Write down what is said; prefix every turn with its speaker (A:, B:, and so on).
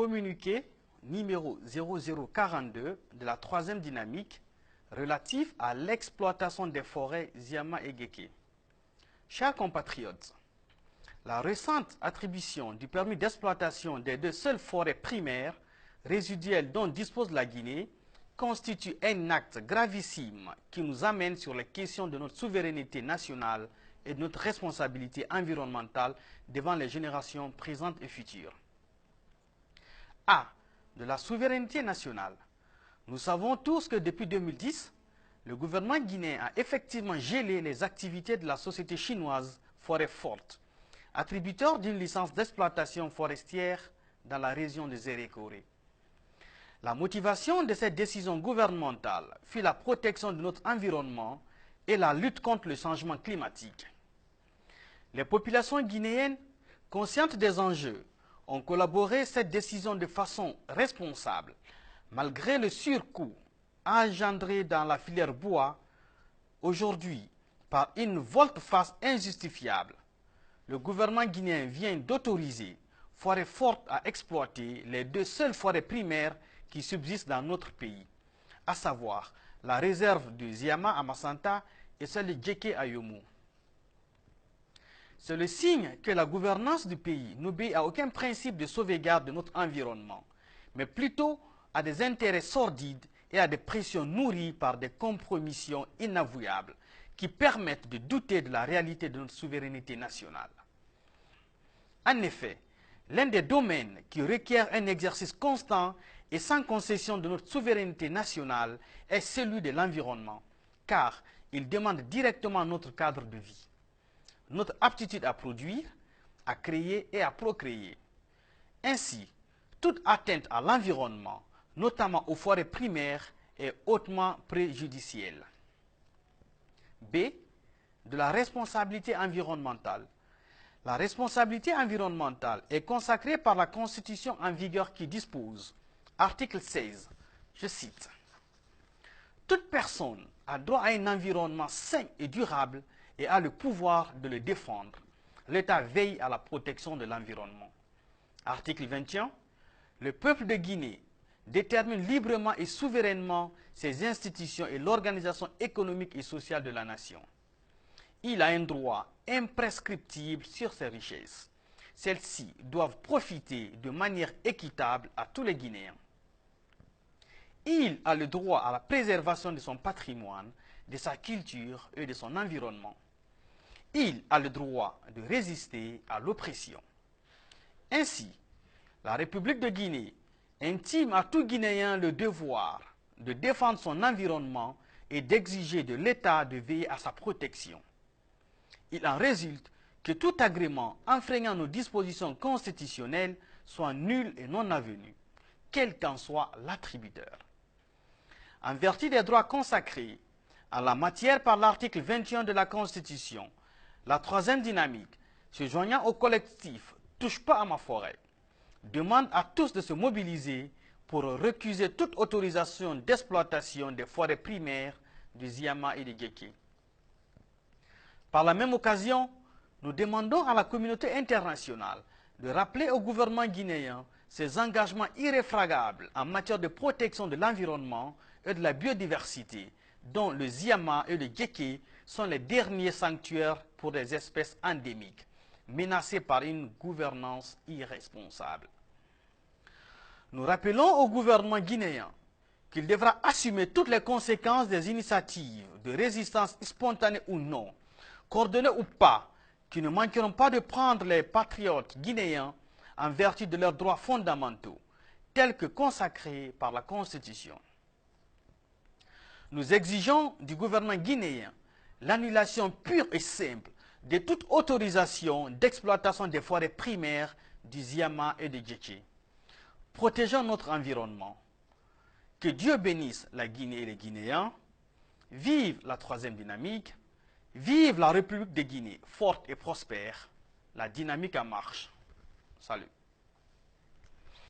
A: Communiqué numéro 0042 de la troisième dynamique relatif à l'exploitation des forêts Ziama et Géké. Chers compatriotes, la récente attribution du permis d'exploitation des deux seules forêts primaires résiduelles dont dispose la Guinée constitue un acte gravissime qui nous amène sur les questions de notre souveraineté nationale et de notre responsabilité environnementale devant les générations présentes et futures. A. De la souveraineté nationale. Nous savons tous que depuis 2010, le gouvernement guinéen a effectivement gelé les activités de la société chinoise Forêt Forte, attributeur d'une licence d'exploitation forestière dans la région de Zérékoré. La motivation de cette décision gouvernementale fut la protection de notre environnement et la lutte contre le changement climatique. Les populations guinéennes, conscientes des enjeux, ont collaboré cette décision de façon responsable, malgré le surcoût engendré dans la filière bois aujourd'hui par une volte-face injustifiable. Le gouvernement guinéen vient d'autoriser Forêt Forte à exploiter les deux seules forêts primaires qui subsistent dans notre pays, à savoir la réserve de Ziama à Massanta et celle de Géké à Yomo. C'est le signe que la gouvernance du pays n'obéit à aucun principe de sauvegarde de notre environnement, mais plutôt à des intérêts sordides et à des pressions nourries par des compromissions inavouables qui permettent de douter de la réalité de notre souveraineté nationale. En effet, l'un des domaines qui requiert un exercice constant et sans concession de notre souveraineté nationale est celui de l'environnement, car il demande directement notre cadre de vie, notre aptitude à produire, à créer et à procréer. Ainsi, toute atteinte à l'environnement, notamment aux forêts primaires, est hautement préjudicielle. B. De la responsabilité environnementale. La responsabilité environnementale est consacrée par la Constitution en vigueur qui dispose, article 16, je cite, « Toute personne a droit à un environnement sain et durable et a le pouvoir de le défendre. L'État veille à la protection de l'environnement. » Article 21. Le peuple de Guinée détermine librement et souverainement ses institutions et l'organisation économique et sociale de la nation. Il a un droit imprescriptible sur ses richesses. Celles-ci doivent profiter de manière équitable à tous les Guinéens. Il a le droit à la préservation de son patrimoine, de sa culture et de son environnement. Il a le droit de résister à l'oppression. Ainsi, la République de Guinée intime à tout Guinéen le devoir de défendre son environnement et d'exiger de l'État de veiller à sa protection. Il en résulte que tout agrément enfreignant nos dispositions constitutionnelles soit nul et non avenu, quel qu'en soit l'attributeur. En vertu des droits consacrés en la matière par l'article 21 de la Constitution, la troisième dynamique, se joignant au collectif « Touche pas à ma forêt », demande à tous de se mobiliser pour recuser toute autorisation d'exploitation des forêts primaires de Ziama et de Géké. Par la même occasion, nous demandons à la communauté internationale de rappeler au gouvernement guinéen ses engagements irréfragables en matière de protection de l'environnement et de la biodiversité, dont le Ziama et le Géké sont les derniers sanctuaires pour des espèces endémiques, menacées par une gouvernance irresponsable. Nous rappelons au gouvernement guinéen qu'il devra assumer toutes les conséquences des initiatives de résistance spontanée ou non, coordonnées ou pas, qui ne manqueront pas de prendre les patriotes guinéens en vertu de leurs droits fondamentaux, tels que consacrés par la Constitution. Nous exigeons du gouvernement guinéen l'annulation pure et simple de toute autorisation d'exploitation des forêts primaires du Ziama et de Géké. Protégeons notre environnement. Que Dieu bénisse la Guinée et les Guinéens. Vive la troisième dynamique. Vive la République de Guinée, forte et prospère. La dynamique en marche. Salut.